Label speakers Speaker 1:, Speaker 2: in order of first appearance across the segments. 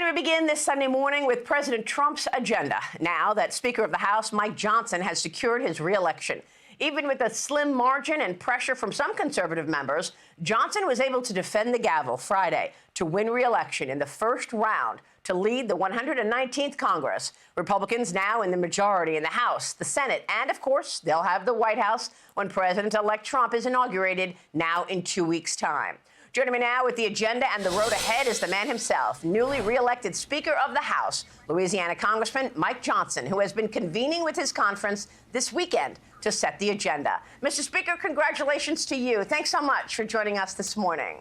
Speaker 1: we begin this Sunday morning with President Trump's agenda. Now that Speaker of the House, Mike Johnson, has secured his re-election. Even with a slim margin and pressure from some conservative members, Johnson was able to defend the gavel Friday to win re-election in the first round to lead the 119th Congress. Republicans now in the majority in the House, the Senate, and of course, they'll have the White House when President-elect Trump is inaugurated now in 2 weeks' time. Joining me now with the agenda and the road ahead is the man himself, newly re-elected Speaker of the House, Louisiana Congressman Mike Johnson, who has been convening with his conference this weekend to set the agenda. Mr. Speaker, congratulations to you. Thanks so much for joining us this morning.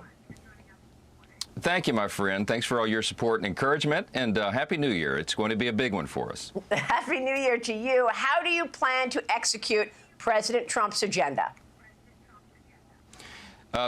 Speaker 2: Thank you, my friend. Thanks for all your support and encouragement, and Happy New Year. It's going to be a big one for us.
Speaker 1: Happy New Year to you. How do you plan to execute President Trump's agenda?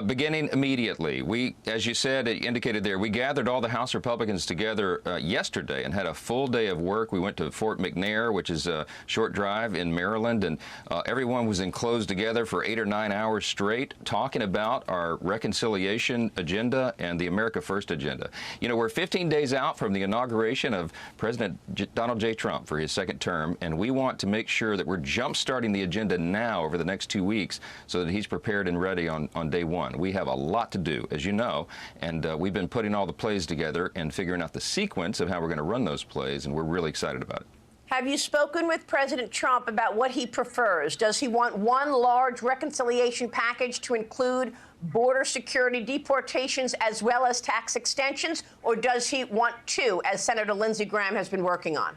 Speaker 2: Beginning immediately. We, as you said, indicated there, we gathered all the House Republicans together yesterday and had a full day of work. We went to Fort McNair, which is a short drive in Maryland, and everyone was enclosed together for 8 or 9 hours straight talking about our reconciliation agenda and the America First agenda. You know, we're 15 days out from the inauguration of President Donald J. Trump for his second term, and we want to make sure that we're jump-starting the agenda now over the next 2 weeks so that he's prepared and ready on day one. We have a lot to do, as you know, and we've been putting all the plays together and figuring out the sequence of how we're going to run those plays, and we're really excited about it.
Speaker 1: Have you spoken with President Trump about what he prefers? Does he want one large reconciliation package to include border security, deportations, as well as tax extensions, or does he want two, as Senator Lindsey Graham has been working on?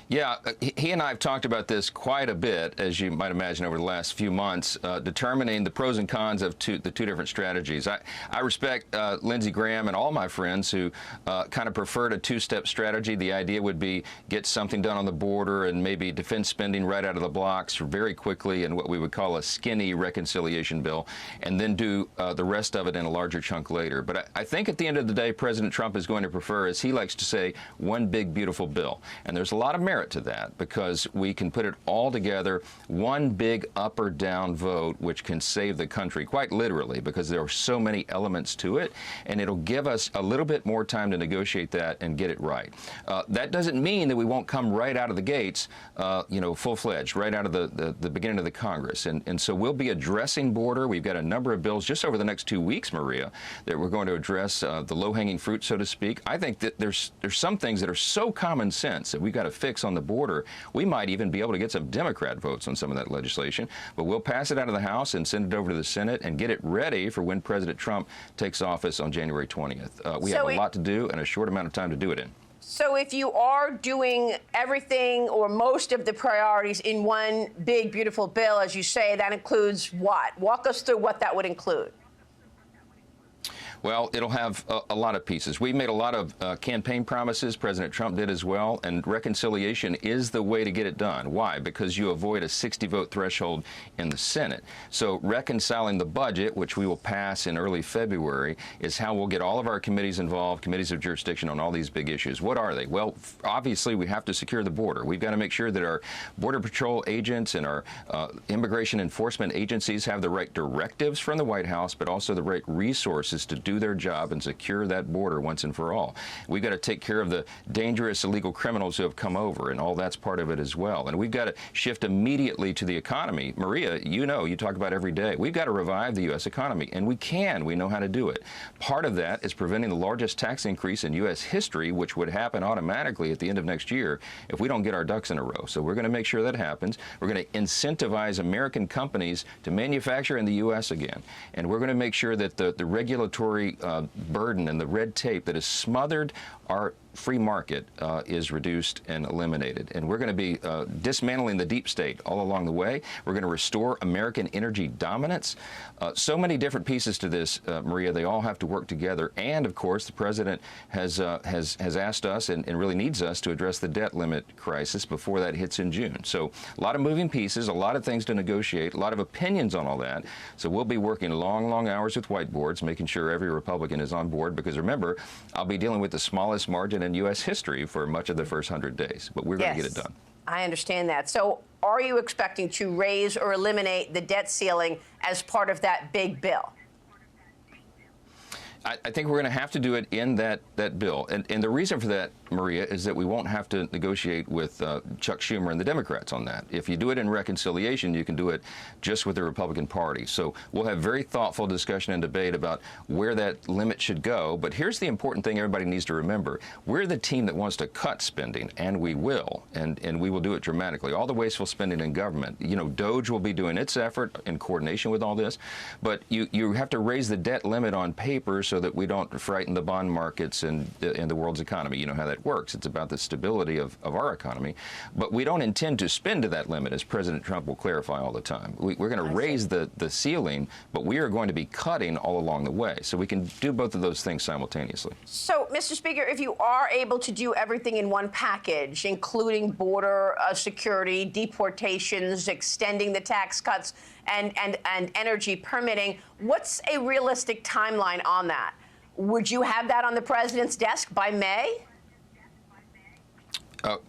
Speaker 2: Yeah, he and I have talked about this quite a bit, as you might imagine, over the last few months, determining the pros and cons of the two different strategies. I respect Lindsey Graham and all my friends who kind of preferred a two-step strategy. The idea would be get something done on the border and maybe defense spending right out of the blocks very quickly in what we would call a skinny reconciliation bill, and then do the rest of it in a larger chunk later. But I think at the end of the day, President Trump is going to prefer, as he likes to say, one big, beautiful bill. And there's a lot of merit to that because we can put it all together, one big up or down vote, which can save the country, quite literally, because there are so many elements to it, and it'll give us a little bit more time to negotiate that and get it right. That doesn't mean that we won't come right out of the gates, you know, full-fledged, right out of the beginning of the Congress. And so we'll be addressing border. We've got a number of bills just over the next 2 weeks, Maria, that we're going to address the low-hanging fruit, so to speak. I think that there's some things that are so common sense that we've got to fix on the border. We might even be able to get some Democrat votes on some of that legislation, but we'll pass it out of the House and send it over to the Senate and get it ready for when President Trump takes office on January 20th. We have a lot to do and a short amount of time to do it in.
Speaker 1: So if you are doing everything or most of the priorities in one big, beautiful bill, as you say, that includes what? Walk us through what that would include.
Speaker 2: Well, it'll have a lot of pieces. We made a lot of campaign promises. President Trump did as well. And reconciliation is the way to get it done. Why? Because you avoid a 60-vote threshold in the Senate. So reconciling the budget, which we will pass in early February, is how we'll get all of our committees involved, committees of jurisdiction on all these big issues. What are they? Well, obviously, we have to secure the border. We've got to make sure that our Border Patrol agents and our immigration enforcement agencies have the right directives from the White House, but also the right resources to do their job and secure that border once and for all. We've got to take care of the dangerous illegal criminals who have come over, and all that's part of it as well. And we've got to shift immediately to the economy. Maria, you know, you talk about every day. We've got to revive the U.S. economy, and we can. We know how to do it. Part of that is preventing the largest tax increase in U.S. history, which would happen automatically at the end of next year if we don't get our ducks in a row. So we're going to make sure that happens. We're going to incentivize American companies to manufacture in the U.S. again. And we're going to make sure that the regulatory burden and the red tape that has smothered our free market is reduced and eliminated. And we're going to be dismantling the deep state all along the way. We're going to restore American energy dominance. So many different pieces to this, Maria. They all have to work together. And, of course, the president has asked us and really needs us to address the debt limit crisis before that hits in June. So a lot of moving pieces, a lot of things to negotiate, a lot of opinions on all that. So we'll be working long, long hours with whiteboards, making sure every Republican is on board. Because, remember, I'll be dealing with the smallest margin in U.S. history for much of the first 100 days. But we're going to get it done.
Speaker 1: I understand that. So are you expecting to raise or eliminate the debt ceiling as part of that big bill?
Speaker 2: I think we're going to have to do it in that bill. And the reason for that, Maria, is that we won't have to negotiate with Chuck Schumer and the Democrats on that. If you do it in reconciliation, you can do it just with the Republican Party. So we'll have very thoughtful discussion and debate about where that limit should go. But here's the important thing everybody needs to remember. We're the team that wants to cut spending, and we will. And we will do it dramatically. All the wasteful spending in government. You know, DOGE will be doing its effort in coordination with all this. But you have to raise the debt limit on paper so that we don't frighten the bond markets and the world's economy. You know how that works. It's about the stability of our economy. But we don't intend to spend to that limit, as President Trump will clarify all the time. We're going to raise the ceiling, but we are going to be cutting all along the way. So we can do both of those things simultaneously.
Speaker 1: So, Mr. Speaker, if you are able to do everything in one package, including border security, deportations, extending the tax cuts, and energy permitting, what's a realistic timeline on that? Would you have that on the president's desk by May?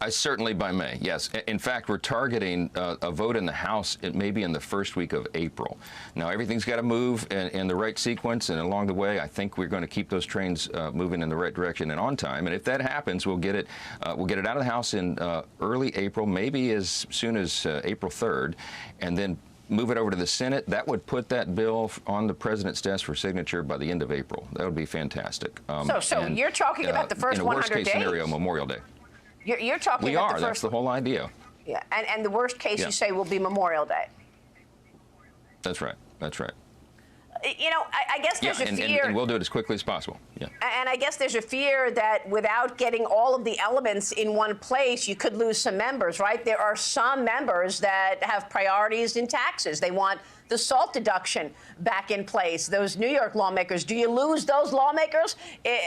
Speaker 2: Certainly by May, yes. In fact, we're targeting a vote in the House maybe in the first week of April. Now, everything's got to move in the right sequence, and along the way, I think we're going to keep those trains moving in the right direction and on time. And if that happens, we'll get it out of the House in early April, maybe as soon as April 3rd, and then move it over to the Senate. That would put that bill on the president's desk for signature by the end of April. That would be fantastic.
Speaker 1: So you're talking about the first 100 days?
Speaker 2: In a worst-case scenario, Memorial Day.
Speaker 1: You're talking
Speaker 2: we
Speaker 1: about
Speaker 2: are.
Speaker 1: the first.
Speaker 2: That's the whole idea.
Speaker 1: Yeah, and the worst case
Speaker 2: Yeah.
Speaker 1: you say will be Memorial Day.
Speaker 2: That's right. That's right.
Speaker 1: You know, I guess there's a fear.
Speaker 2: And we'll do it as quickly as possible. Yeah.
Speaker 1: And I guess there's a fear that without getting all of the elements in one place, you could lose some members, right? There are some members that have priorities in taxes. They want the SALT deduction back in place. Those New York lawmakers, do you lose those lawmakers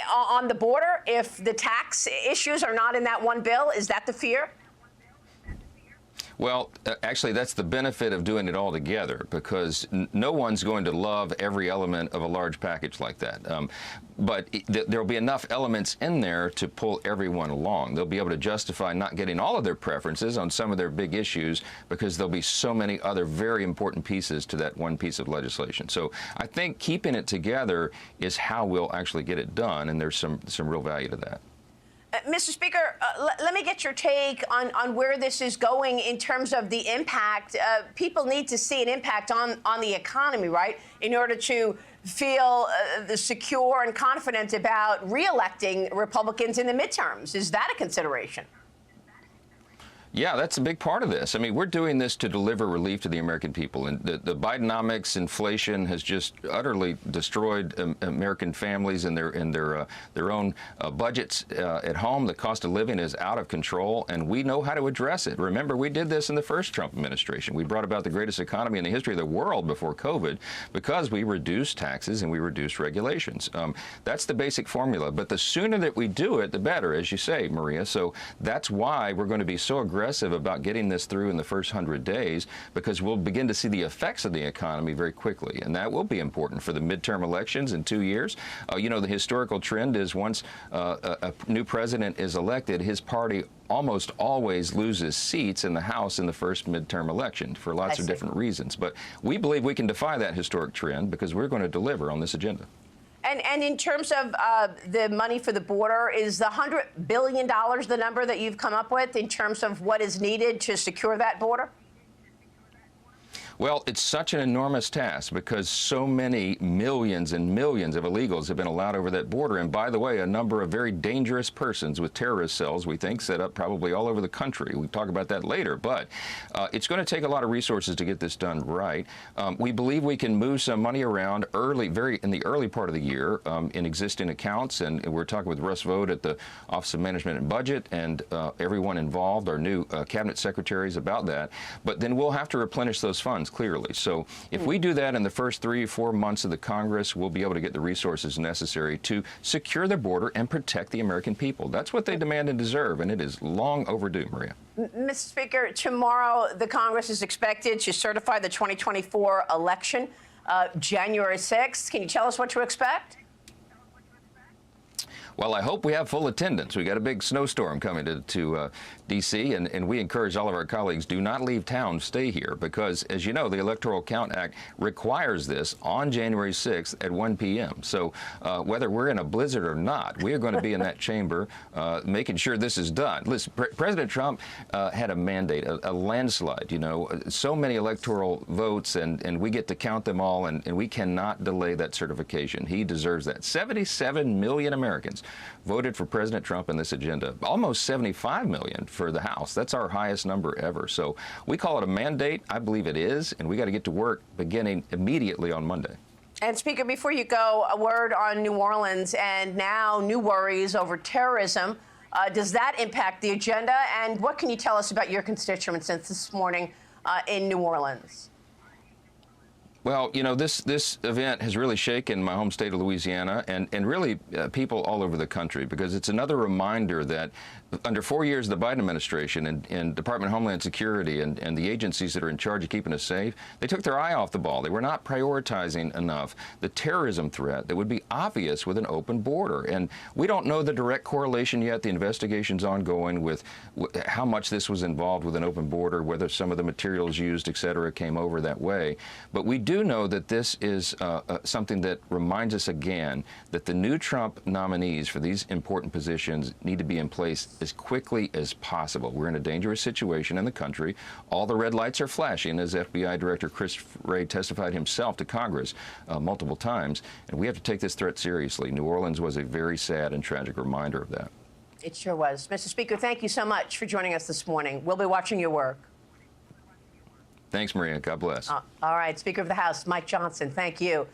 Speaker 1: on the border if the tax issues are not in that one bill? Is that the fear?
Speaker 2: Well, actually, that's the benefit of doing it all together, because no one's going to love every element of a large package like that. But there'll be enough elements in there to pull everyone along. They'll be able to justify not getting all of their preferences on some of their big issues because there'll be so many other very important pieces to that one piece of legislation. So I think keeping it together is how we'll actually get it done, and there's some real value to that.
Speaker 1: Mr. Speaker, let me get your take on where this is going in terms of the impact. People need to see an impact on the economy, right, in order to feel secure and confident about re-electing Republicans in the midterms. Is that a consideration?
Speaker 2: Yeah, that's a big part of this. I mean, we're doing this to deliver relief to the American people. And the Bidenomics inflation has just utterly destroyed American families and their own budgets at home. The cost of living is out of control, and we know how to address it. Remember, we did this in the first Trump administration. We brought about the greatest economy in the history of the world before COVID because we reduced taxes and we reduced regulations. That's the basic formula. But the sooner that we do it, the better, as you say, Maria. So that's why we're going to be so aggressive about getting this through in the first 100 days, because we'll begin to see the effects of the economy very quickly. And that will be important for the midterm elections in 2 years. You know, the historical trend is once a new president is elected, his party almost always loses seats in the House in the first midterm election for lots of different reasons. But we believe we can defy that historic trend because we're going to deliver on this agenda.
Speaker 1: And in terms of the money for the border, is the $100 billion the number that you've come up with in terms of what is needed to secure that border?
Speaker 2: Well, it's such an enormous task because so many millions and millions of illegals have been allowed over that border. And by the way, a number of very dangerous persons with terrorist cells, we think, set up probably all over the country. We'll talk about that later. But it's going to take a lot of resources to get this done right. We believe we can move some money around in the early part of the year in existing accounts. And we're talking with Russ Vought at the Office of Management and Budget and everyone involved, our new cabinet secretaries, about that. But then we'll have to replenish those funds clearly. So if we do that in the first 3 or 4 months of the Congress, we'll be able to get the resources necessary to secure the border and protect the American people. That's what they demand and deserve, and it is long overdue, Maria.
Speaker 1: Mr. Speaker, tomorrow the Congress is expected to certify the 2024 election, January 6th. Can you tell us what to expect?
Speaker 2: Well, I hope we have full attendance. We got a big snowstorm coming to D.C., and we encourage all of our colleagues, do not leave town, stay here, because, as you know, the Electoral Count Act requires this on January 6th at 1 p.m. So whether we're in a blizzard or not, we are going to be in that chamber making sure this is done. Listen, President Trump had a mandate, a landslide, you know, so many electoral votes, and we get to count them all, and we cannot delay that certification. He deserves that. 77 million Americans voted for President Trump in this agenda, almost 75 million for the House. That's our highest number ever. So we call it a mandate. I believe it is, and we got to get to work beginning immediately on Monday.
Speaker 1: And Speaker, before you go, a word on New Orleans and now new worries over terrorism. Does that impact the agenda? And what can you tell us about your constituents since this morning in New Orleans?
Speaker 2: Well, you know, this event has really shaken my home state of Louisiana and really people all over the country, because it's another reminder that under 4 years of the Biden administration and Department of Homeland Security and the agencies that are in charge of keeping us safe, they took their eye off the ball. They were not prioritizing enough the terrorism threat that would be obvious with an open border. And we don't know the direct correlation yet. The investigation's ongoing with how much this was involved with an open border, whether some of the materials used, et cetera, came over that way. But we do know that this is something that reminds us again that the new Trump nominees for these important positions need to be in place as quickly as possible. We're in a dangerous situation in the country. All the red lights are flashing, as FBI Director Chris Wray testified himself to Congress multiple times, and we have to take this threat seriously. New Orleans was a very sad and tragic reminder of that.
Speaker 1: It sure was. Mr. Speaker, thank you so much for joining us this morning. We'll be watching your work.
Speaker 2: Thanks, Maria. God bless.
Speaker 1: All right. Speaker of the House, Mike Johnson, thank you.